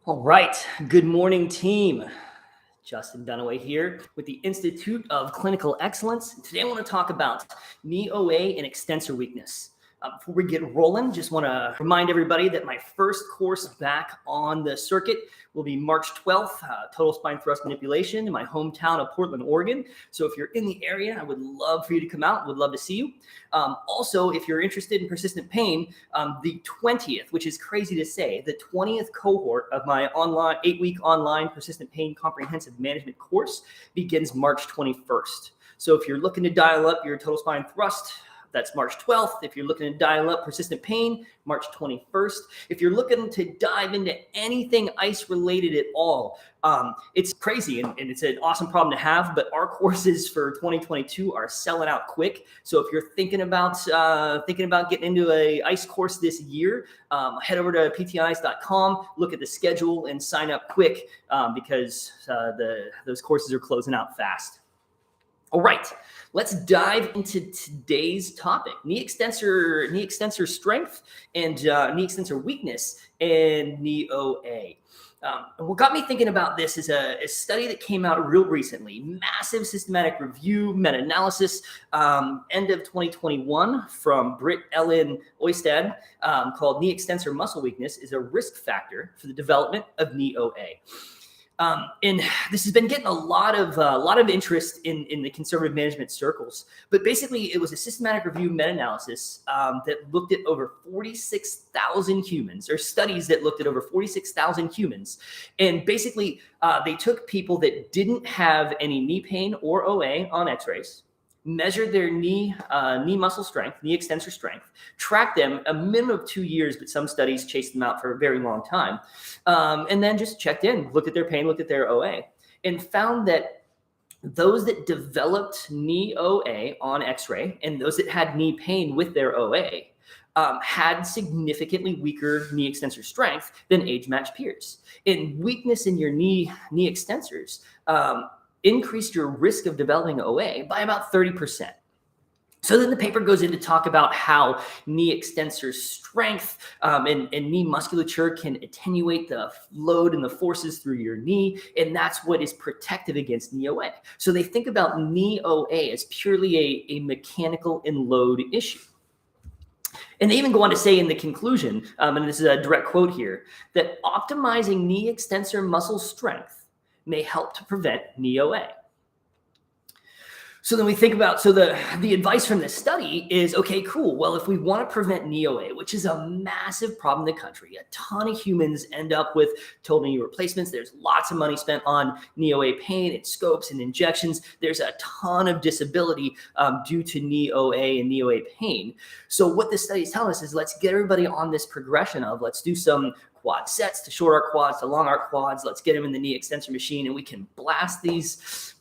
All right. Good morning, team. Justin Dunaway here with the Institute of Clinical Excellence. Today I want to talk about knee OA and extensor weakness. Before we get rolling, just want to remind everybody that my first course back on the circuit will be March 12th, total spine thrust manipulation in my hometown of Portland, Oregon. So if you're in the area, I would love for you to come out. Would love to see you. Also, if you're interested in persistent pain, the 20th, which is crazy to say, the 20th cohort of my online 8-week online persistent pain comprehensive management course begins March 21st. So if you're looking to dial up your total spine thrust, that's March 12th. If you're looking to dial up persistent pain, March 21st. If you're looking to dive into anything ICE related at all, it's crazy and it's an awesome problem to have, but our courses for 2022 are selling out quick. So if you're thinking about getting into a ICE course this year, head over to ptis.com, look at the schedule and sign up quick because those courses are closing out fast. All right, let's dive into today's topic: knee extensor strength and knee extensor weakness and knee OA. And what got me thinking about this is a study that came out real recently, massive systematic review, meta-analysis, end of 2021 from Britt Ellen Oistad, called Knee Extensor Muscle Weakness is a Risk Factor for the Development of Knee OA. And this has been getting a lot of interest in the conservative management circles. But basically, it was a systematic review meta-analysis that looked at over 46,000 humans, or studies that looked at over 46,000 humans. And basically, they took people that didn't have any knee pain or OA on x-rays, measured their knee muscle strength, knee extensor strength, tracked them a minimum of 2 years, but some studies chased them out for a very long time, and then just checked in, looked at their pain, looked at their OA, and found that those that developed knee OA on x-ray and those that had knee pain with their OA had significantly weaker knee extensor strength than age-matched peers. And weakness in your knee extensors increased your risk of developing OA by about 30%. So then the paper goes in to talk about how knee extensor strength and knee musculature can attenuate the load and the forces through your knee, and that's what is protective against knee OA. So they think about knee OA as purely a mechanical and load issue. And they even go on to say in the conclusion, and this is a direct quote here, that optimizing knee extensor muscle strength may help to prevent knee OA. So then we think about, the advice from this study is, okay, cool. Well, if we want to prevent knee OA, which is a massive problem in the country, a ton of humans end up with total knee replacements. There's lots of money spent on knee OA pain and scopes and injections. There's a ton of disability due to knee OA and knee OA pain. So what this study is telling us is let's get everybody on this progression of let's do some quad sets to short arc quads to long arc quads. Let's get them in the knee extensor machine and we can blast these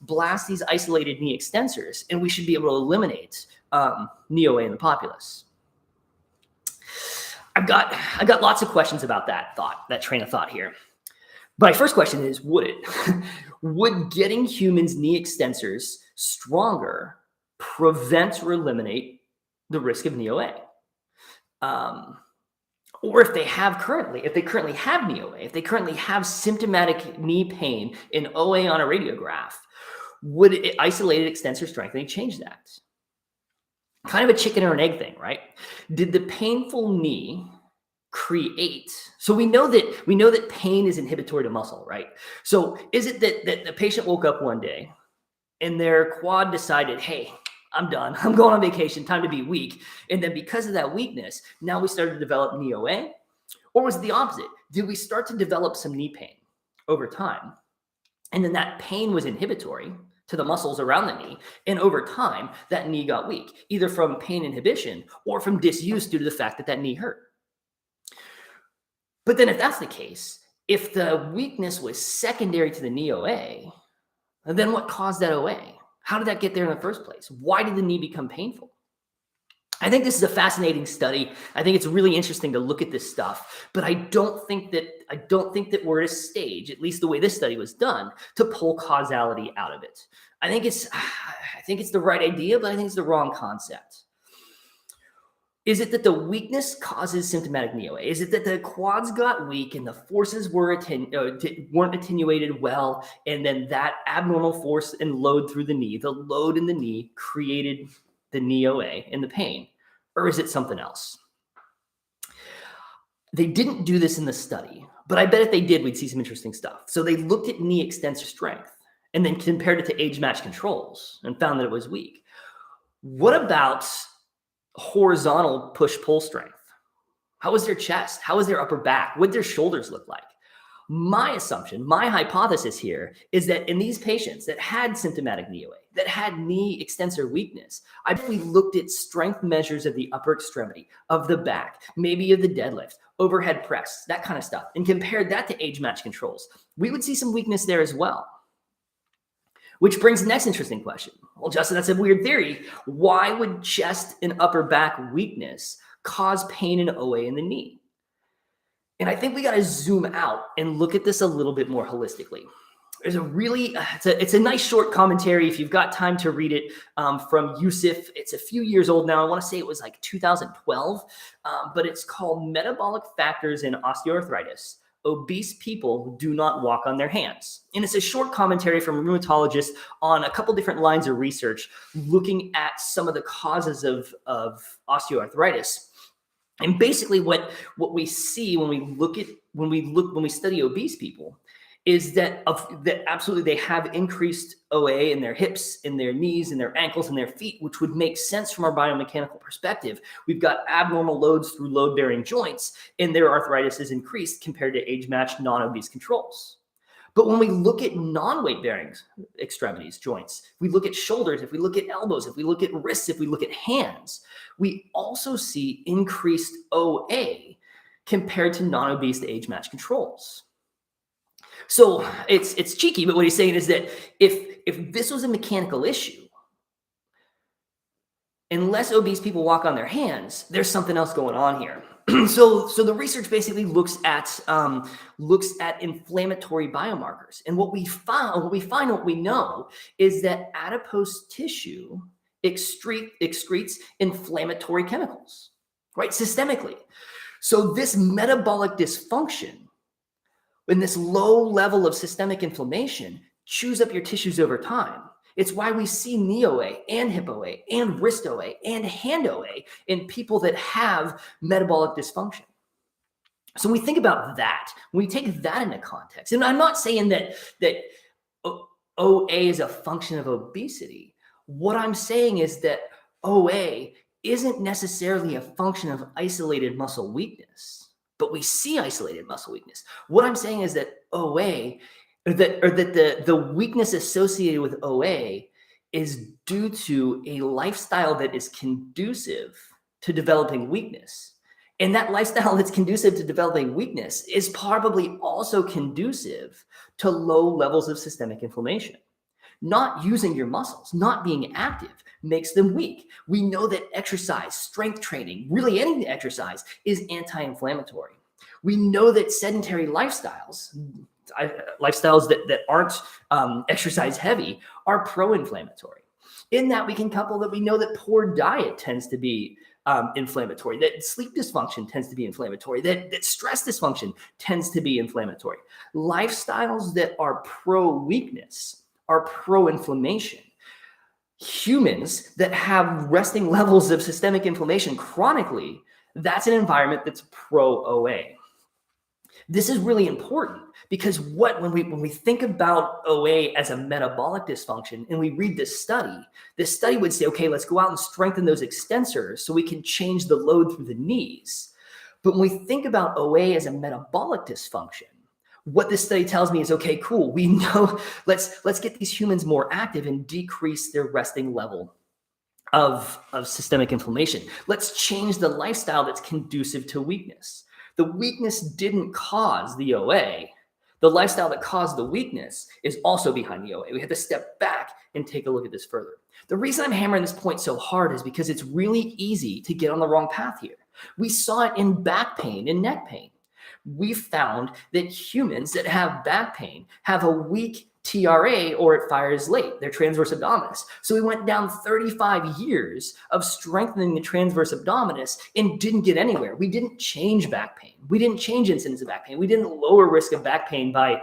isolated knee extensors, and we should be able to eliminate knee OA in the populace. I got lots of questions about that train of thought here. My first question is, would it? Would getting humans' knee extensors stronger prevent or eliminate the risk of knee OA? Or if they currently have knee OA, if they currently have symptomatic knee pain in OA on a radiograph, would isolated extensor strengthening change that? Kind of a chicken or an egg thing, right? Did the painful knee create? So we know that pain is inhibitory to muscle, right? So is it that the patient woke up one day and their quad decided, hey, I'm done. I'm going on vacation. Time to be weak. And then because of that weakness, now we started to develop knee OA? Or was it the opposite? Did we start to develop some knee pain over time? And then that pain was inhibitory to the muscles around the knee. And over time, that knee got weak, either from pain inhibition or from disuse due to the fact that knee hurt. But then if that's the case, if the weakness was secondary to the knee OA, then what caused that OA? How did that get there in the first place? Why did the knee become painful? I think this is a fascinating study. I think it's really interesting to look at this stuff, but I don't think that we're at a stage, at least the way this study was done, to pull causality out of it. I think it's the right idea, but I think it's the wrong concept. Is it that the weakness causes symptomatic knee OA? Is it that the quads got weak and the forces weren't attenuated well, and then that abnormal force and load through the knee, the load in the knee created the knee OA and the pain? Or is it something else? They didn't do this in the study, but I bet if they did, we'd see some interesting stuff. So they looked at knee extensor strength and then compared it to age-matched controls and found that it was weak. What about horizontal push-pull strength? How was their chest? How was their upper back? What did their shoulders look like? My assumption, my hypothesis here is that in these patients that had symptomatic knee OA, that had knee extensor weakness, I bet we looked at strength measures of the upper extremity, of the back, maybe of the deadlift, overhead press, that kind of stuff, and compared that to age-matched controls. We would see some weakness there as well. Which brings the next interesting question. Well, Justin, that's a weird theory. Why would chest and upper back weakness cause pain and OA in the knee? And I think we got to zoom out and look at this a little bit more holistically. There's a really, it's a nice short commentary if you've got time to read it from Yusuf. It's a few years old now. I want to say it was like 2012, but it's called Metabolic Factors in Osteoarthritis. Obese people do not walk on their hands. And it's a short commentary from a rheumatologist on a couple different lines of research looking at some of the causes of osteoarthritis. And basically what we see when we study obese people is that absolutely they have increased OA in their hips, in their knees, in their ankles, and their feet, which would make sense from our biomechanical perspective. We've got abnormal loads through load-bearing joints, and their arthritis is increased compared to age-matched non-obese controls. But when we look at non-weight-bearing extremities, joints, if we look at shoulders, if we look at elbows, if we look at wrists, if we look at hands, we also see increased OA compared to non-obese to age-matched controls. So it's cheeky, but what he's saying is that if this was a mechanical issue, unless obese people walk on their hands, there's something else going on here. So the research basically looks at inflammatory biomarkers, and what we know is that adipose tissue excretes inflammatory chemicals, right, systemically. So this metabolic dysfunction, when this low level of systemic inflammation chews up your tissues over time. It's why we see knee OA and hip OA and wrist OA and hand OA in people that have metabolic dysfunction. So when we think about that, when we take that into context, and I'm not saying that OA is a function of obesity. What I'm saying is that OA isn't necessarily a function of isolated muscle weakness. But we see isolated muscle weakness. What I'm saying is that OA, the weakness associated with OA is due to a lifestyle that is conducive to developing weakness. And that lifestyle that's conducive to developing weakness is probably also conducive to low levels of systemic inflammation. Not using your muscles, not being active makes them weak. We know that exercise, strength training, really any exercise is anti-inflammatory. We know that sedentary lifestyles that aren't exercise heavy are pro-inflammatory. In that we can couple that we know that poor diet tends to be inflammatory, that sleep dysfunction tends to be inflammatory, that stress dysfunction tends to be inflammatory. Lifestyles that are pro-weakness are pro-inflammation. Humans that have resting levels of systemic inflammation chronically, that's an environment that's pro-OA. This is really important because when we think about OA as a metabolic dysfunction and we read this study would say, okay, let's go out and strengthen those extensors so we can change the load through the knees. But when we think about OA as a metabolic dysfunction, what this study tells me is, okay, cool. We know, let's get these humans more active and decrease their resting level of systemic inflammation. Let's change the lifestyle that's conducive to weakness. The weakness didn't cause the OA. The lifestyle that caused the weakness is also behind the OA. We have to step back and take a look at this further. The reason I'm hammering this point so hard is because it's really easy to get on the wrong path here. We saw it in back pain and neck pain. We found that humans that have back pain have a weak TRA, or it fires late, their transverse abdominis. So we went down 35 years of strengthening the transverse abdominis and didn't get anywhere. We didn't change back pain. We didn't change incidence of back pain. We didn't lower risk of back pain by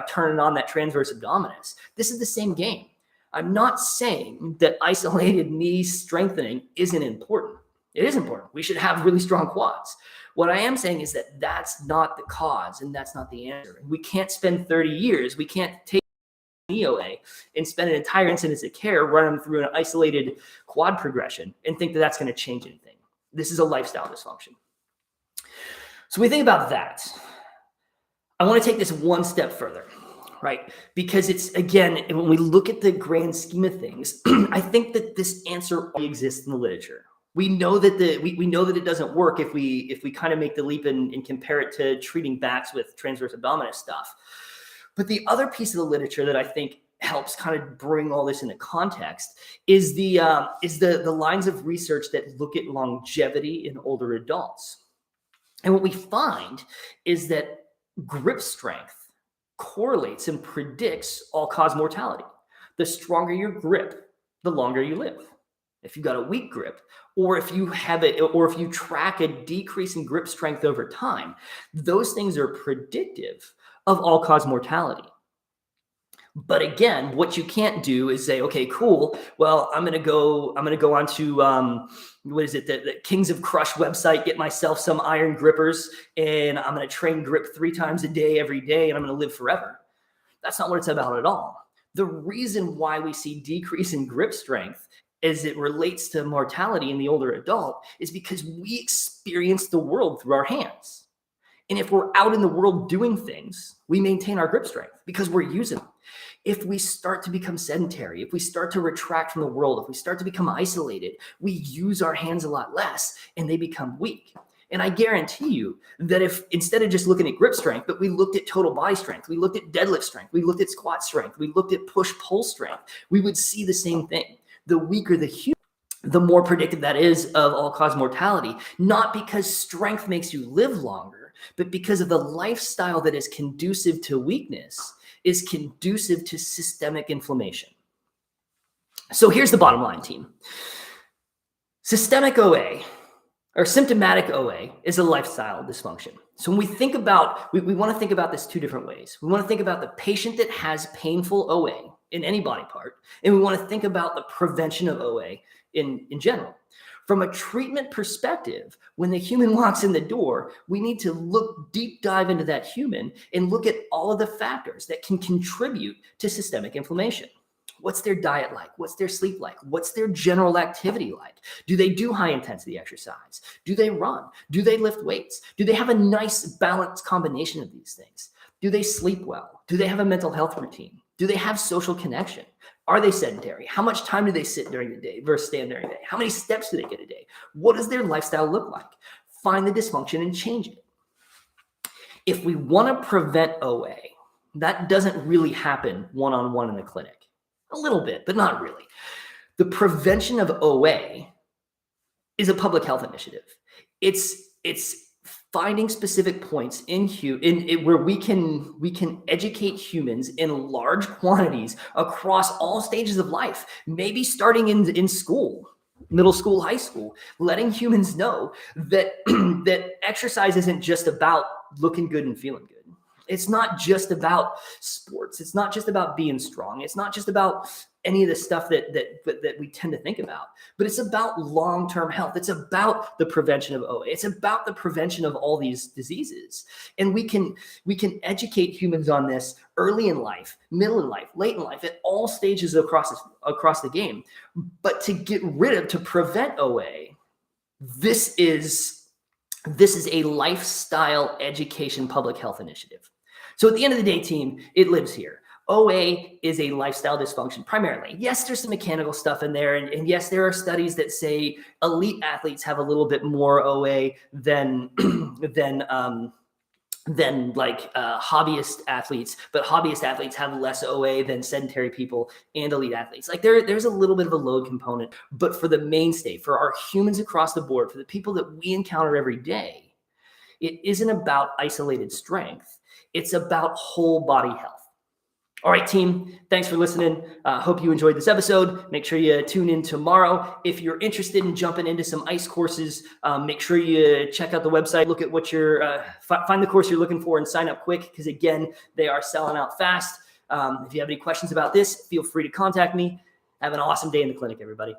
turning on that transverse abdominis. This is the same game. I'm not saying that isolated knee strengthening isn't important. It is important. We should have really strong quads. What I am saying is that that's not the cause and that's not the answer. We can't spend 30 years. We can't take knee OA and spend an entire incidence of care running through an isolated quad progression and think that that's going to change anything. This is a lifestyle dysfunction. So we think about that. I want to take this one step further, right? Because it's, again, when we look at the grand scheme of things, I think that this answer already exists in the literature. We know that we know that it doesn't work if we kind of make the leap and compare it to treating backs with transverse abdominis stuff. But the other piece of the literature that I think helps kind of bring all this into context is the lines of research that look at longevity in older adults. And what we find is that grip strength correlates and predicts all-cause mortality. The stronger your grip, the longer you live. If you've got a weak grip, or if you have it, or if you track a decrease in grip strength over time, those things are predictive of all-cause mortality. But again, what you can't do is say, okay, cool. Well, I'm gonna go onto the Kings of Crush website, get myself some iron grippers, and I'm gonna train grip 3 times a day every day, and I'm gonna live forever. That's not what it's about at all. The reason why we see decrease in grip strength as it relates to mortality in the older adult is because we experience the world through our hands. And if we're out in the world doing things, we maintain our grip strength because we're using them. If we start to become sedentary, if we start to retract from the world, if we start to become isolated, we use our hands a lot less and they become weak. And I guarantee you that if instead of just looking at grip strength, but we looked at total body strength, we looked at deadlift strength, we looked at squat strength, we looked at push-pull strength, we would see the same thing. The weaker the human, the more predictive that is of all-cause mortality, not because strength makes you live longer, but because of the lifestyle that is conducive to weakness, is conducive to systemic inflammation. So here's the bottom line, team. Systemic OA or symptomatic OA is a lifestyle dysfunction. So when we think about, we want to think about this 2 different ways. We want to think about the patient that has painful OA in any body part, and we want to think about the prevention of OA in general. From a treatment perspective, when the human walks in the door, we need to deep dive into that human and look at all of the factors that can contribute to systemic inflammation. What's their diet like? What's their sleep like? What's their general activity like? Do they do high intensity exercise? Do they run? Do they lift weights? Do they have a nice balanced combination of these things? Do they sleep well? Do they have a mental health routine? Do they have social connection? Are they sedentary? How much time do they sit during the day versus stand during the day? How many steps do they get a day? What does their lifestyle look like? Find the dysfunction and change it. If we want to prevent OA, that doesn't really happen one-on-one in the clinic. A little bit, but not really. The prevention of OA is a public health initiative. It's finding specific points in where we can educate humans in large quantities across all stages of life, maybe starting in school, middle school, high school, letting humans know that that exercise isn't just about looking good and feeling good. It's not just about sports. It's not just about being strong. It's not just about any of the stuff that we tend to think about, but it's about long-term health. It's about the prevention of OA. It's about the prevention of all these diseases. And we can educate humans on this early in life, middle in life, late in life, at all stages across the game. But to prevent OA, this is a lifestyle education public health initiative. So at the end of the day, team, it lives here. OA is a lifestyle dysfunction primarily. Yes, there's some mechanical stuff in there. And yes, there are studies that say elite athletes have a little bit more OA than hobbyist athletes, but hobbyist athletes have less OA than sedentary people and elite athletes. Like there's a little bit of a load component, but for the mainstay, for our humans across the board, for the people that we encounter every day, it isn't about isolated strength. It's about whole body health. All right, team, thanks for listening. Hope you enjoyed this episode. Make sure you tune in tomorrow. If you're interested in jumping into some ICE courses, make sure you check out the website, look at what find the course you're looking for and sign up quick, because again, they are selling out fast. If you have any questions about this, feel free to contact me. Have an awesome day in the clinic, everybody.